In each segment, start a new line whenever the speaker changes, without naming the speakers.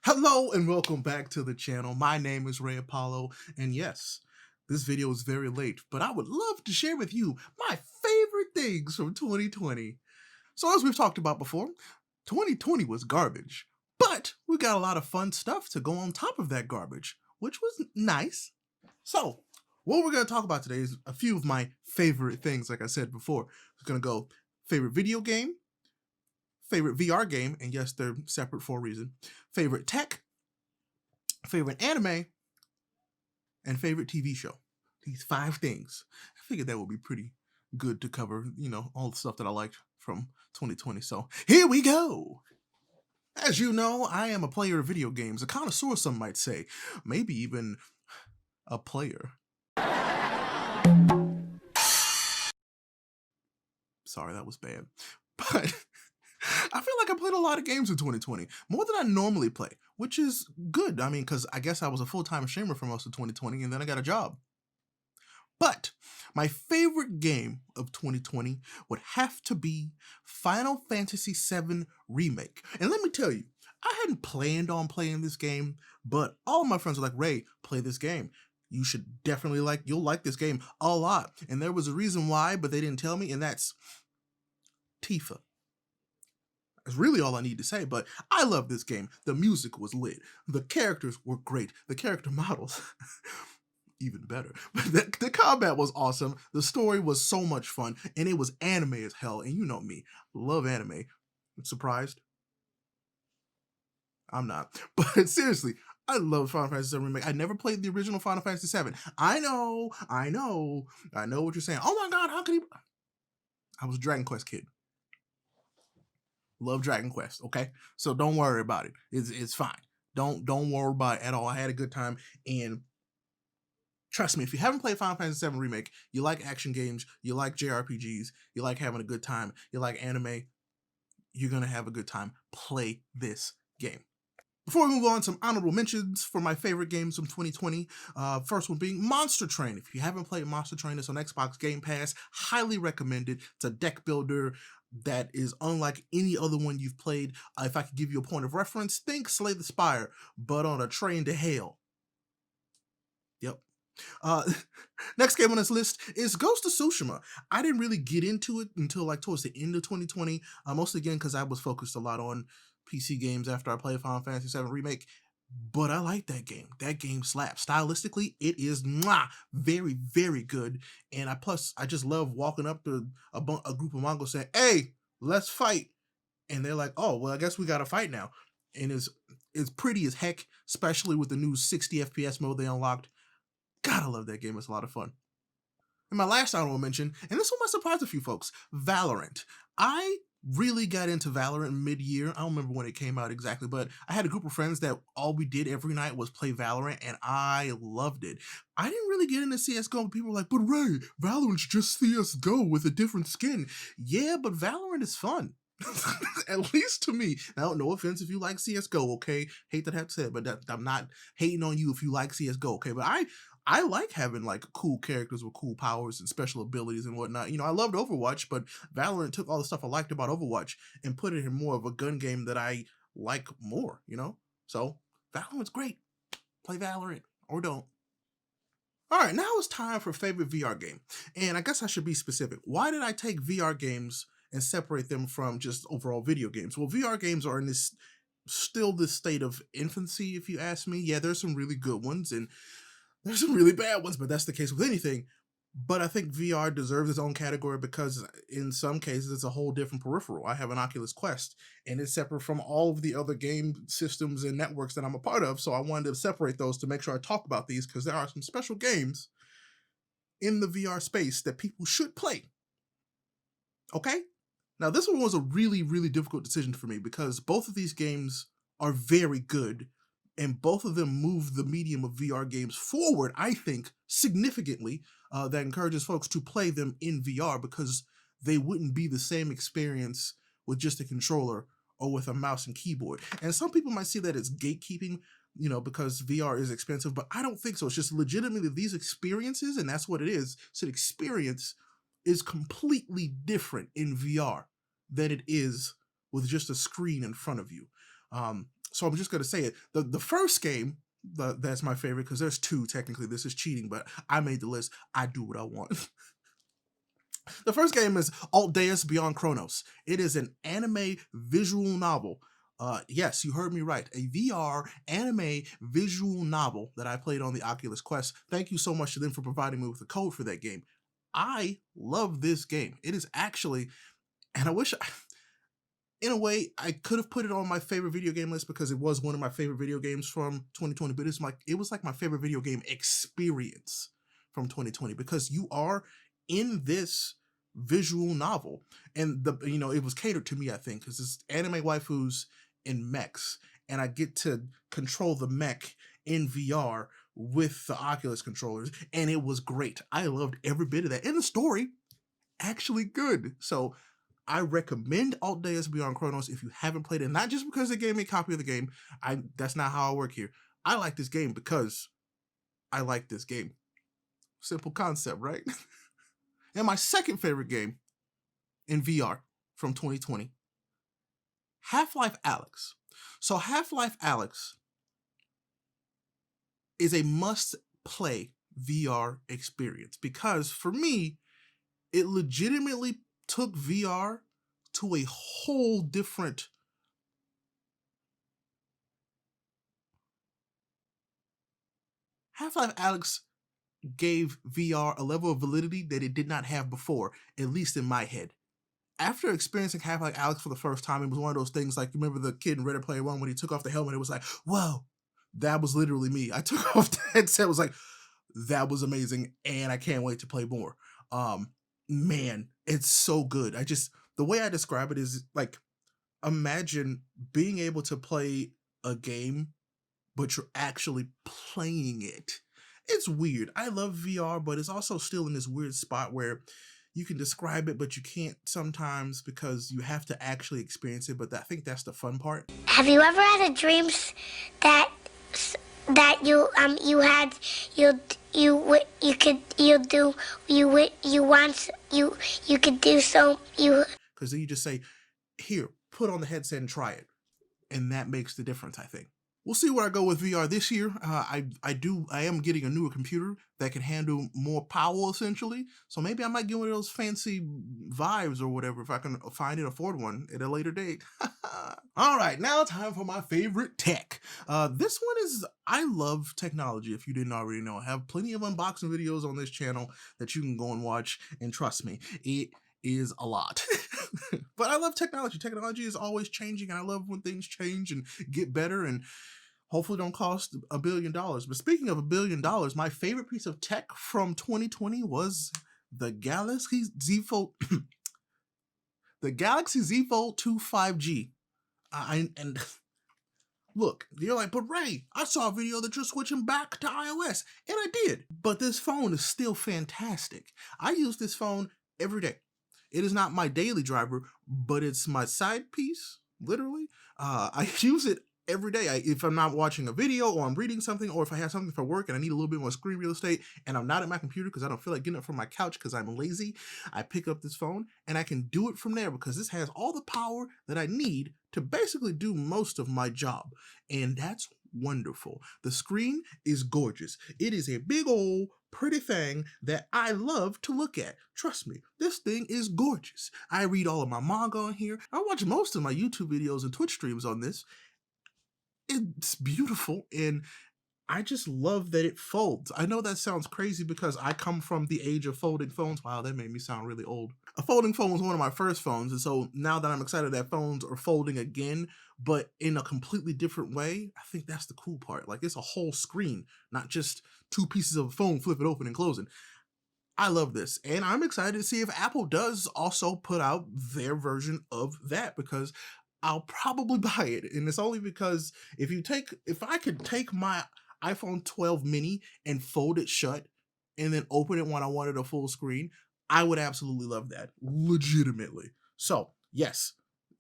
Hello and welcome back to the channel. My name is RayApollo, and yes, this video is very late, but I would love to share with you my favorite things from 2020. So as we've talked about before, 2020 was garbage, but we got a lot of fun stuff to go on top of that garbage, which was nice. So what we're going to talk about today is a few of my favorite things, like I said before. We're going to go favorite video game, favorite VR game, and yes, they're separate for a reason, favorite tech, favorite anime, and favorite TV show. These 5 things. I figured that would be pretty good to cover, all the stuff that I liked from 2020. So here we go. As you know, I am a player of video games, a connoisseur, some might say, maybe even a player. Sorry, that was bad. But I feel like I played a lot of games in 2020, more than I normally play, which is good. I mean, because I guess I was a full-time streamer for most of 2020, and then I got a job. But my favorite game of 2020 would have to be Final Fantasy VII Remake. And let me tell you, I hadn't planned on playing this game, but all of my friends were like, Ray, play this game. You should definitely you'll like this game a lot. And there was a reason why, but they didn't tell me, and that's Tifa. That's really all I need to say, but I love this game. The music was lit. The characters were great. The character models, even better. But the combat was awesome. The story was so much fun, and it was anime as hell. And you know me, love anime. Surprised? I'm not. But seriously, I love Final Fantasy VII Remake. I never played the original Final Fantasy VII. I know what you're saying. Oh my God, how could he? I was a Dragon Quest kid. Love Dragon Quest, okay? So don't worry about it. It's fine. Don't worry about it at all. I had a good time, and trust me, if you haven't played Final Fantasy VII Remake, you like action games, you like JRPGs, you like having a good time, you like anime, you're gonna have a good time. Play this game. Before we move on, some honorable mentions for my favorite games from 2020. First one being Monster Train. If you haven't played Monster Train, it's on Xbox Game Pass. Highly recommended. It's a deck builder that is unlike any other one you've played. If I could give you a point of reference, think Slay the Spire, but on a train to hell. Yep. Next game on this list is Ghost of Tsushima. I didn't really get into it until towards the end of 2020, mostly again because I was focused a lot on PC games after I played Final Fantasy VII Remake, but I like that game. That game slaps. Stylistically, it is very, very good, and I just love walking up to a group of Mongols saying, hey, let's fight, and they're like, oh, well, I guess we gotta fight now, and it's pretty as heck, especially with the new 60 FPS mode they unlocked. God, I love that game. It's a lot of fun. And my last honorable mention, and this one might surprise a few folks, Valorant. I really got into Valorant mid-year. I don't remember when it came out exactly, but I had a group of friends that all we did every night was play Valorant, and I loved it. I didn't really get into CSGO, but people were like, but Ray, Valorant's just CSGO with a different skin. Yeah, but Valorant is fun. At least to me. Now, no offense if you like CSGO, okay? Hate that I have to say it, but I'm not hating on you if you like CSGO, okay? But I like having cool characters with cool powers and special abilities and whatnot. I loved Overwatch, but Valorant took all the stuff I liked about Overwatch and put it in more of a gun game that I like more, So Valorant's great. Play Valorant or don't. All right, now it's time for favorite VR game. And I guess I should be specific. Why did I take VR games and separate them from just overall video games? Well, VR games are in this state of infancy, if you ask me. Yeah, there's some really good ones and there's some really bad ones, but that's the case with anything. But I think VR deserves its own category because in some cases it's a whole different peripheral. I have an Oculus Quest and it's separate from all of the other game systems and networks that I'm a part of. So I wanted to separate those to make sure I talk about these because there are some special games in the VR space that people should play. Okay? Now this one was a really, really difficult decision for me because both of these games are very good and both of them move the medium of VR games forward, I think, significantly, that encourages folks to play them in VR because they wouldn't be the same experience with just a controller or with a mouse and keyboard. And some people might see that as gatekeeping, because VR is expensive, but I don't think so. It's just legitimately these experiences, and that's what it is. So the experience is completely different in VR than it is with just a screen in front of you. So I'm just gonna say it. The first game, that's my favorite, because there's two technically. This is cheating, but I made the list. I do what I want. The first game is Aldeus Beyond Chronos. It is an anime visual novel. Yes, you heard me right. A VR anime visual novel that I played on the Oculus Quest. Thank you so much to them for providing me with the code for that game. I love this game. It is actually, and I wish, in a way, I could have put it on my favorite video game list because it was one of my favorite video games from 2020, but it was like my favorite video game experience from 2020, because you are in this visual novel, and it was catered to me, I think, because it's anime waifus and mechs, and I get to control the mech in VR with the Oculus controllers, and it was great. I loved every bit of that, and the story actually good. So I recommend Aldeus Beyond Chronos if you haven't played it, not just because they gave me a copy of the game. That's not how I work here. I like this game because I like this game. Simple concept, right? And my second favorite game in VR from 2020, Half-Life Alyx. So Half-Life Alyx is a must-play VR experience because for me, it legitimately took VR to a whole different Half-Life Alyx gave VR a level of validity that it did not have before, at least in my head. After experiencing Half-Life Alyx for the first time, it was one of those things like, you remember the kid in Ready Player One when he took off the helmet, it was like, whoa, that was literally me. I took off the headset, was like, that was amazing, and I can't wait to play more. Man, it's so good. The way I describe it is like, imagine being able to play a game, but you're actually playing it. It's weird. I love VR, but it's also still in this weird spot where you can describe it, but you can't sometimes because you have to actually experience it. But I think that's the fun part.
Have you ever had a dream that you could do so you?
Because then you just say, "Here, put on the headset and try it," and that makes the difference, I think. We'll see where I go with VR this year. I am getting a newer computer that can handle more power, essentially. So maybe I might get one of those fancy Vives or whatever if I can find and afford one at a later date. All right, now time for my favorite tech. This one is, I love technology, if you didn't already know. I have plenty of unboxing videos on this channel that you can go and watch, and trust me, it is a lot. But I love technology. Technology is always changing, and I love when things change and get better and hopefully don't cost $1 billion. But speaking of $1 billion, my favorite piece of tech from 2020 was the Galaxy Z Fold the Galaxy Z Fold 2 5G. And look, you're like, but Ray, I saw a video that you're switching back to iOS, and I did. But this phone is still fantastic. I use this phone every day. It is not my daily driver, but it's my side piece, literally. I use it every day. If I'm not watching a video or I'm reading something, or if I have something for work and I need a little bit more screen real estate and I'm not at my computer because I don't feel like getting up from my couch because I'm lazy, I pick up this phone and I can do it from there because this has all the power that I need to basically do most of my job. And that's wonderful. The screen is gorgeous. It is a big old pretty thing that I love to look at. Trust me, this thing is gorgeous. I read all of my manga on here. I watch most of my YouTube videos and Twitch streams on this. It's beautiful, and I just love that it folds. I know that sounds crazy because I come from the age of folding phones. Wow, that made me sound really old. A folding phone was one of my first phones, and so now that I'm excited that phones are folding again, but in a completely different way, I think that's the cool part. Like, it's a whole screen, not just two pieces of a phone, flip it open and closing. I love this, and I'm excited to see if Apple does also put out their version of that, because I'll probably buy it. And it's only because if I could take my iPhone 12 mini and fold it shut and then open it when I wanted a full screen, I would absolutely love that. Legitimately. So yes,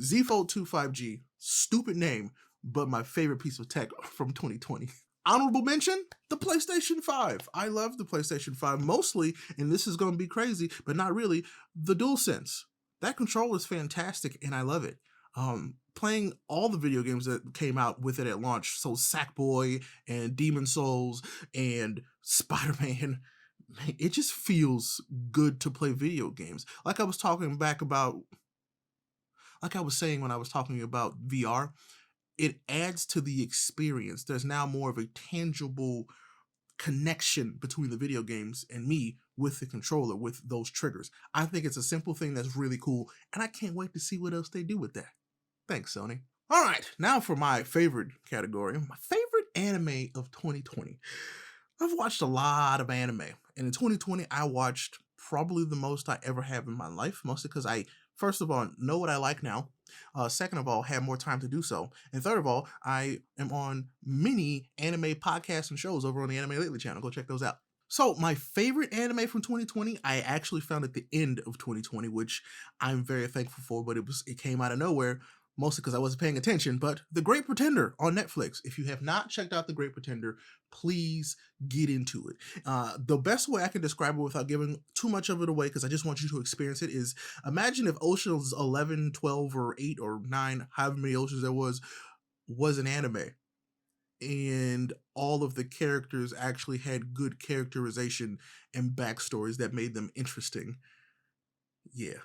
Z Fold 2 5G, stupid name, but my favorite piece of tech from 2020. Honorable mention, the PlayStation 5. I love the PlayStation 5 mostly, and this is going to be crazy, but not really, the DualSense. That controller is fantastic, and I love it. Playing all the video games that came out with it at launch, so Sackboy and Demon Souls and Spider-Man, man, it just feels good to play video games. Like I was saying when I was talking about VR, it adds to the experience. There's now more of a tangible connection between the video games and me with the controller, with those triggers. I think it's a simple thing that's really cool, and I can't wait to see what else they do with that. Thanks, Sony. All right, now for my favorite category, my favorite anime of 2020. I've watched a lot of anime, and in 2020, I watched probably the most I ever have in my life, mostly because I, first of all, know what I like now. Second of all, have more time to do so. And third of all, I am on many anime podcasts and shows over on the Anime Lately channel. Go check those out. So my favorite anime from 2020, I actually found at the end of 2020, which I'm very thankful for, but it came out of nowhere, mostly because I wasn't paying attention. But The Great Pretender on Netflix. If you have not checked out The Great Pretender, please get into it. The best way I can describe it without giving too much of it away, because I just want you to experience it, is imagine if Oceans 11, 12, or 8, or 9, however many oceans there was an anime. And all of the characters actually had good characterization and backstories that made them interesting. Yeah,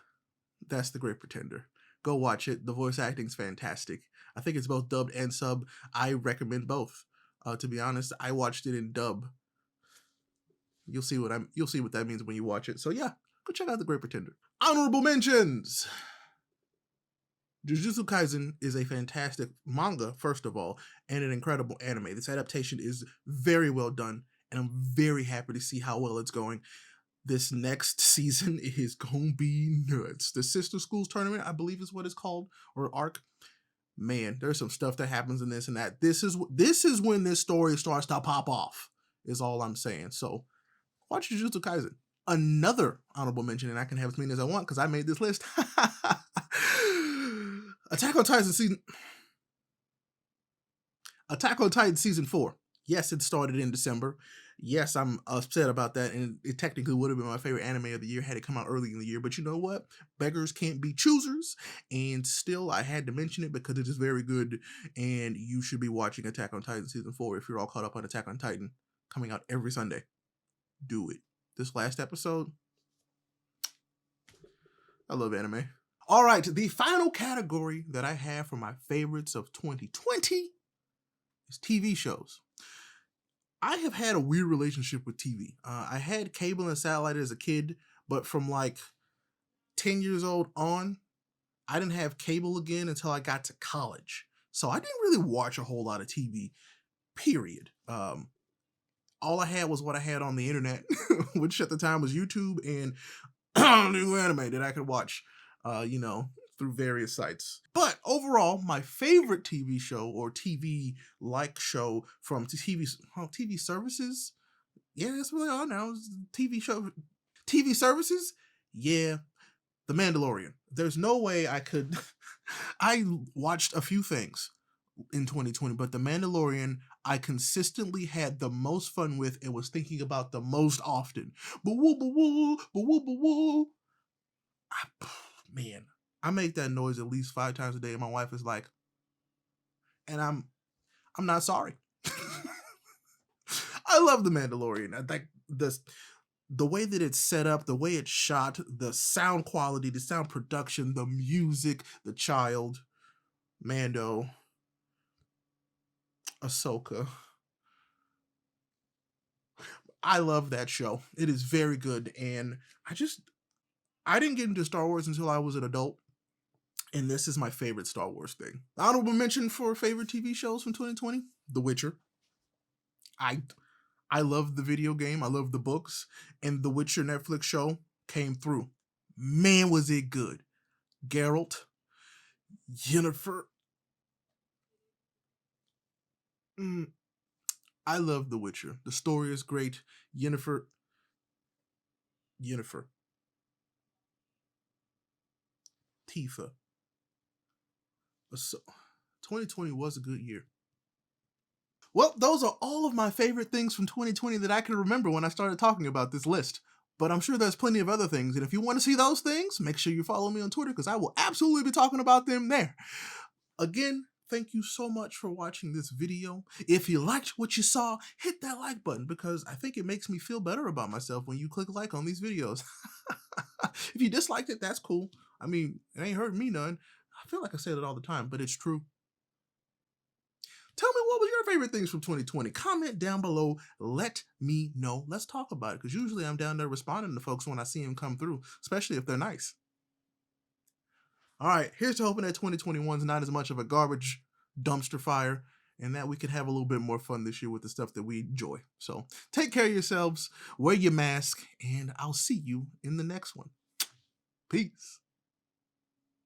that's The Great Pretender. Go watch it. The voice acting's fantastic. I think it's both dubbed and sub. I recommend both. To be honest, I watched it in dub. You'll see what that means when you watch it. So yeah, go check out The Great Pretender. Honorable mentions. Jujutsu Kaisen is a fantastic manga, first of all, and an incredible anime. This adaptation is very well done, and I'm very happy to see how well it's going. This next season is gonna be nuts. The Sister Schools Tournament, I believe is what it's called, or arc. Man, there's some stuff that happens in this and that. This is when this story starts to pop off, is all I'm saying. So watch Jujutsu Kaisen. Another honorable mention, and I can have as many as I want because I made this list. Attack on Titan Season 4. Yes, it started in December. Yes, I'm upset about that, and it technically would have been my favorite anime of the year had it come out early in the year. But you know what? Beggars can't be choosers, and still I had to mention it because it is very good, and you should be watching Attack on Titan Season 4 if you're all caught up on Attack on Titan, coming out every Sunday. Do it. This last episode, I love anime. All right, the final category that I have for my favorites of 2020 is TV shows. I have had a weird relationship with TV. I had cable and satellite as a kid, but from like 10 years old on, I didn't have cable again until I got to college. So I didn't really watch a whole lot of TV, period. All I had was what I had on the internet, which at the time was YouTube and new anime that I could watch, through various sites. But overall, my favorite TV show or TV-like show from TV services, yeah, that's what they are now. TV services, yeah, The Mandalorian. There's no way I could. I watched a few things in 2020, but The Mandalorian I consistently had the most fun with and was thinking about the most often. Man, I make that noise at least 5 times a day, and my wife is like, and I'm not sorry. I love The Mandalorian. I think the way that it's set up, the way it's shot, the sound quality, the sound production, the music, the child, Mando, Ahsoka. I love that show. It is very good, and I didn't get into Star Wars until I was an adult, and this is my favorite Star Wars thing. Honorable mention for favorite TV shows from 2020, The Witcher. I love the video game, I love the books, and The Witcher Netflix show came through. Man, was it good. Geralt, Yennefer. I love The Witcher. The story is great. Yennefer. Tifa. So, 2020 was a good year. Well, those are all of my favorite things from 2020 that I can remember when I started talking about this list. But I'm sure there's plenty of other things. And if you want to see those things, make sure you follow me on Twitter because I will absolutely be talking about them there. Again, thank you so much for watching this video. If you liked what you saw, hit that like button because I think it makes me feel better about myself when you click like on these videos. If you disliked it, that's cool. I mean, it ain't hurting me none. I feel like I say it all the time, but it's true. Tell me, what was your favorite things from 2020? Comment down below. Let me know. Let's talk about it because usually I'm down there responding to folks when I see them come through, especially if they're nice. All right, here's to hoping that 2021 is not as much of a garbage dumpster fire and that we can have a little bit more fun this year with the stuff that we enjoy. So take care of yourselves, wear your mask, and I'll see you in the next one. Peace.